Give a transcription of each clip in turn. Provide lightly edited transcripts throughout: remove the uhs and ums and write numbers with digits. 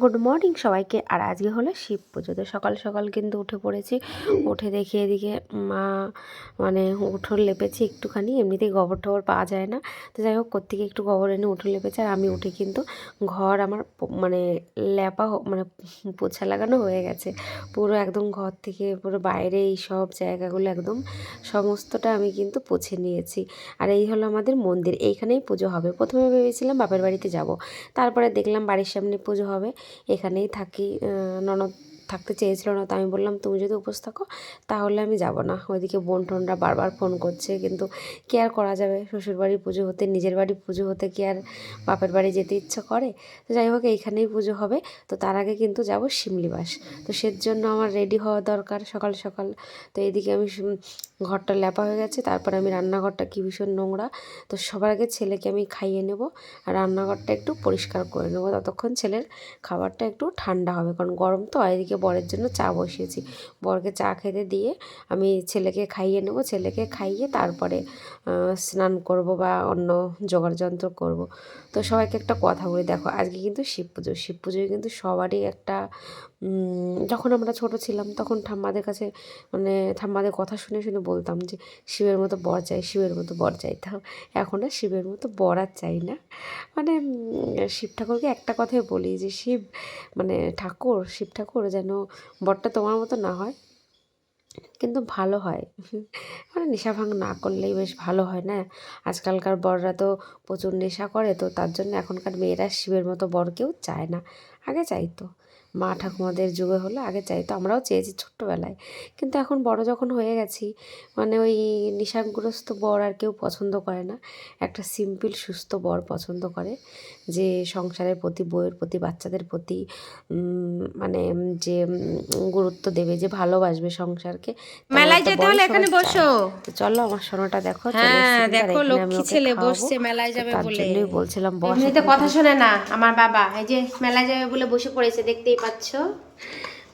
Good morning সবাইকে। আর আজকে হলো শিব পুজো। তো সকাল সকাল কিন্তু উঠে পড়েছি। উঠে দেখি এদিকে মা মানে উঠোন লেপেছি একটুখানি, এমনিতেই গোবর টবর পাওয়া যায় না, তো যাই হোক কোত্থেকে একটু গোবর এনে উঠোন লেপেছে। আর আমি উঠে কিন্তু ঘর আমার মানে লেপা মানে পোছা লাগানো হয়ে গেছে পুরো, একদম ঘর থেকে পুরো বাইরে এই সব জায়গাগুলো একদম সমস্তটা আমি কিন্তু পুছে নিয়েছি। আর এই হলো আমাদের মন্দির, এইখানেই পুজো হবে। প্রথমে ভেবেছিলাম বাপের বাড়িতে যাব, তারপরে দেখলাম বাড়ির সামনে পুজো হবে, এখানেই থাকি। ননদ থাকতে চেয়েছিল না, তো আমি বললাম তুমি যদি উপোস থাকো তাহলে আমি যাব না। ওইদিকে বোন টোনরা বারবার ফোন করছে, কিন্তু কি আর করা যাবে, শ্বশুরবাড়ি পুজো হতে নিজের বাড়ি পুজো হতে কি আর বাপের বাড়ি যেতে ইচ্ছা করে। তো যাই হোক এইখানেই পুজো হবে, তো তার আগে কিন্তু যাব শিমলিবাস। তো সের জন্য আমার রেডি হওয়া দরকার সকাল সকাল। তো এইদিকে আমি ঘরটা লেপা হয়ে গেছে, তারপরে আমি রান্নাঘরটা কি ভীষণ নোংরা, তো সবার আগে ছেলেকে আমি খাইয়ে নেব আর রান্নাঘরটা একটু পরিষ্কার করে নেবো, ততক্ষণ ছেলের খাবারটা একটু ঠান্ডা হবে, কারণ গরম তো। এদিকে বরের জন্য চা বসিয়েছি, বরকে চা খেতে দিয়ে আমি ছেলেকে খাইয়ে নেব। ছেলেকে খাইয়ে তারপরে স্নান করব বা অন্য জোগাড় যন্ত্র করব। তো সবাইকে একটা কথা বলি, দেখো আজকে কিন্তু শিব পুজো। শিব পুজোয় কিন্তু সবারই একটা যখন আমরা ছোট ছিলাম তখন ঠাম্মাদের কাছে মানে ঠাম্মাদের কথা শুনে শুনে বলতাম যে শিবের মতো বর চাই, শিবের মতো বর চাই। তো এখন আর শিবের মতো বর আর চাই না। মানে শিব ঠাকুরকে একটা কথাই বলি যে শিব মানে ঠাকুর, শিব ঠাকুর যেন বরটা তোমার মতো না হয় কিন্তু ভালো হয়, মানে নেশা ভাঙ না করলেই বেশ ভালো হয় না। আজকালকার বররা তো প্রচুর নেশা করে, তো তার জন্য এখনকার মেয়েরা শিবের মতো বর কেউ চায় না। আগে চাইতো, মা ঠাকুমাদের যুগে হলে আগে চাইতো, আমরাও চেয়েছি ছোট্টবেলায়, কিন্তু এখন বড় যখন হয়ে গেছি মানে ওই নেশাগ্রস্ত বর আর কেউ পছন্দ করে না। একটা সিম্পল সুস্থ বর পছন্দ করে, যে সংসারের প্রতি, বউয়ের প্রতি, বাচ্চাদের প্রতি মানে যে গুরুত্ব দেবে, যে ভালোবাসবে সংসারকে, মেলায় যেতে হলে এখানে বসো। তো চলো আমার সোনাটা দেখো চলে হ্যাঁ এসেছে কিন্তু, আর দেখো এখানে আমি লক্ষ্মী ওকে ছেলে খাওয়াবো, বসছে মেলায় তো যাবে তার বলে। জন্যই বলছিলাম বস এমনিতে এখানে কথা তুমি। শোনে না আমার বাবা, এই যে মেলায় যাবে বলে বসে পড়েছে, দেখতেই পাচ্ছ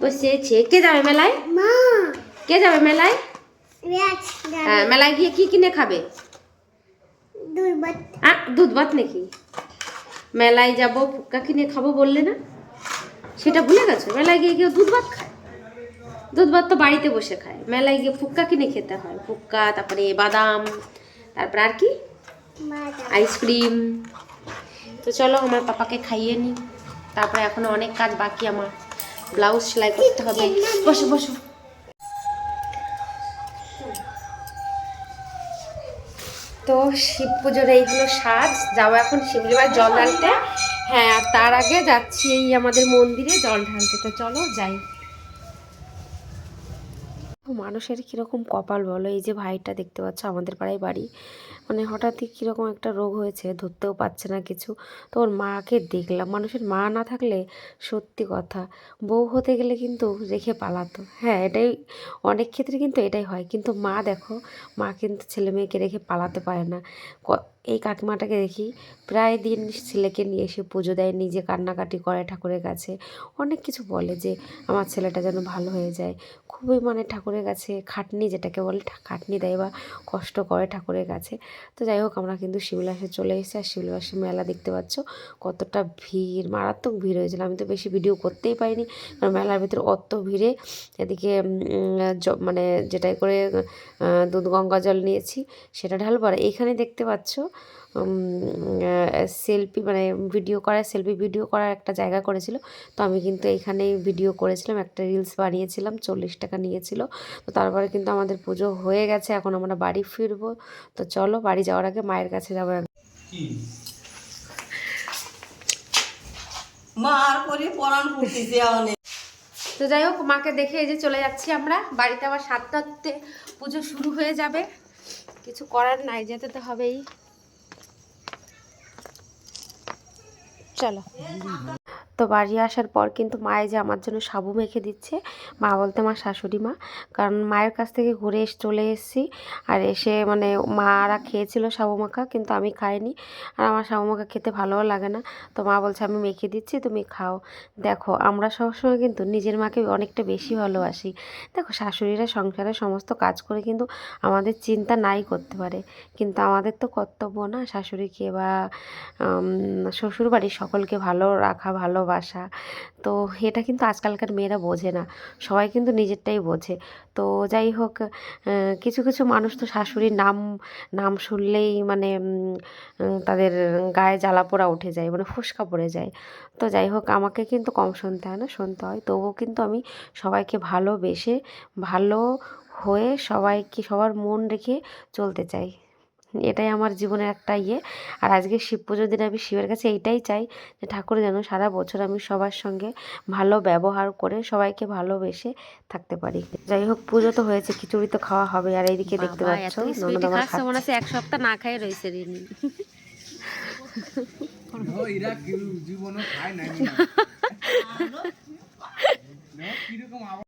বসেছে। কে যাবে মেলায়? মা। কে যাবে মেলায়? হ্যাঁ, মেলায় গিয়ে কি কিনে খাবে? দুধ ভাত নাকি? মেলায় যাব ফুচকা কিনে খাবো বললে না, সেটা ভুলে গেছো? মেলায় গিয়ে কেউ দুধ ভাত খায়? দুধ ভাত তো বাড়িতে বসে খায়, মেলায় গিয়ে ফুক্কা কিনে খেতে হয়। ফুক্কা, তারপরে বাদাম, তারপর আর কি আইসক্রিম। তো চলো আমার পাপাকে খাইয়ে নিই, তারপরে এখনো অনেক কাজ বাকি, আমার ব্লাউজ সেলাই করতে হবে। বসো বসো। তো শিব পুজোর এইগুলো সাজ, যাবো এখন শিমলিবার জল ঢালতে। হ্যাঁ, আর তার আগে যাচ্ছি এই আমাদের মন্দিরে জল ঢালতে, তো চলো যাই। মানুষের কীরকম কপাল বলো, এই যে ভাইটা দেখতে পাচ্ছ আমাদের পাড়ায় বাড়ি, মানে হঠাৎই কীরকম একটা রোগ হয়েছে, ধরতেও পারছে না কিছু। তো ওর মাকে দেখলাম, মানুষের মা না থাকলে সত্যি কথা বউ হতে গেলে কিন্তু রেখে পালাতো। হ্যাঁ এটাই অনেক ক্ষেত্রে কিন্তু এটাই হয়, কিন্তু মা দেখো, মা কিন্তু ছেলে মেয়েকে রেখে পালাতে পারে না। এই কাকিমাটাকে দেখি প্রায় দিন ছেলেকে নিয়ে এসে পুজো দেয়, নিজে কান্নাকাটি করে ঠাকুরের কাছে, অনেক কিছু বলে যে আমার ছেলেটা যেন ভালো হয়ে যায়। খুবই মানে ঠাকুরের কাছে খাটনি, যেটাকে বলে খাটনি দেয় বা কষ্ট করে ঠাকুরের কাছে। তো যাই হোক আমরা কিন্তু শিমলাসে চলে এসেছি, আর শিমলাসে মেলা দেখতে পাচ্ছ কতটা ভিড়, মারাত্মক ভিড় হয়েছিল। আমি তো বেশি ভিডিও করতেই পারিনি, কারণ মেলার ভিতরে অত ভিড়ে। এদিকে মানে যেটাই করে দুধ গঙ্গা জল নিয়েছি সেটা ঢালবো। আর এইখানে দেখতে পাচ্ছ সেলফি মানে ভিডিও করার, সেলফি ভিডিও করার একটা জায়গা করেছিল, তো আমি কিন্তু এইখানেই ভিডিও করেছিলাম, একটা রিলস বানিয়েছিলাম, 40 টাকা নিয়েছিল। তো তারপরে কিন্তু আমাদের পুজো হয়ে গেছে, এখন আমরা বাড়ি ফিরবো। তো চলো বাড়ি যাওয়ার আগে মায়ের কাছে যাবো। তো যাই হোক মাকে দেখে এই যে চলে যাচ্ছি আমরা বাড়িতে, আবার 7টাতে পুজো শুরু হয়ে যাবে, কিছু করার নাই, যেতে তো হবেই। চলো। তো বাড়ি আসার পর কিন্তু মায়ে যে আমার জন্য সাবু মেখে দিচ্ছে, মা বলতে আমার শাশুড়ি মা, কারণ মায়ের কাছ থেকে ঘুরে চলে এসেছি। আর এসে মানে মারা খেয়েছিল সাবু মাখা, কিন্তু আমি খাইনি, আর আমার সাবু মাখা খেতে ভালোও লাগে না। তো মা বলছে আমি মেখে দিচ্ছি তুমি খাও। দেখো আমরা সবসময় কিন্তু নিজের মাকে অনেকটা বেশি ভালোবাসি। দেখো শাশুড়িরা সংসারের সমস্ত কাজ করে কিন্তু আমাদের চিন্তা নাই করতে পারে, কিন্তু আমাদের তো কর্তব্য না শাশুড়িকে বা শ্বশুরবাড়ির সকলকে ভালো রাখা, ভালো ভালোবাসা। তো এটা কিন্তু আজকালকার মেয়েরা বোঝে না, সবাই কিন্তু নিজেরটাই বোঝে। তো যাই হোক, কিছু কিছু মানুষ তো শাশুড়ির নাম নাম শুনলেই মানে তাদের গায়ে জ্বালা পোড়া উঠে যায়, মানে ফোস্কা পড়ে যায়। তো যাই হোক, আমাকে কিন্তু কম শুনতে হয় না, শুনতে হয়, তবুও কিন্তু আমি সবাইকে ভালোবেসে ভালো হয়ে সবাইকে সবার মন রেখে চলতে চাই। এটাই আমার জীবনের একটা ইয়ে। আর আজকে শিব পুজোর দিন আমি শিবের কাছে এইটাই চাই যে ঠাকুর যেন সারা বছর আমি সবার সঙ্গে ভালো ব্যবহার করে সবাইকে ভালোবেসে থাকতে পারি। যাই হোক, পুজো তো হয়েছে, খিচুড়ি তো খাওয়া হবে। আর এইদিকে দেখতে বাবা পাচ্ছ এত ননদ সুইটি আমার খাচ্ছে, মনে খাচ্ছে। হচ্ছে এক সপ্তাহ না খাই রয়েছে রিনি। এরা জীবনও খায় না কিরকম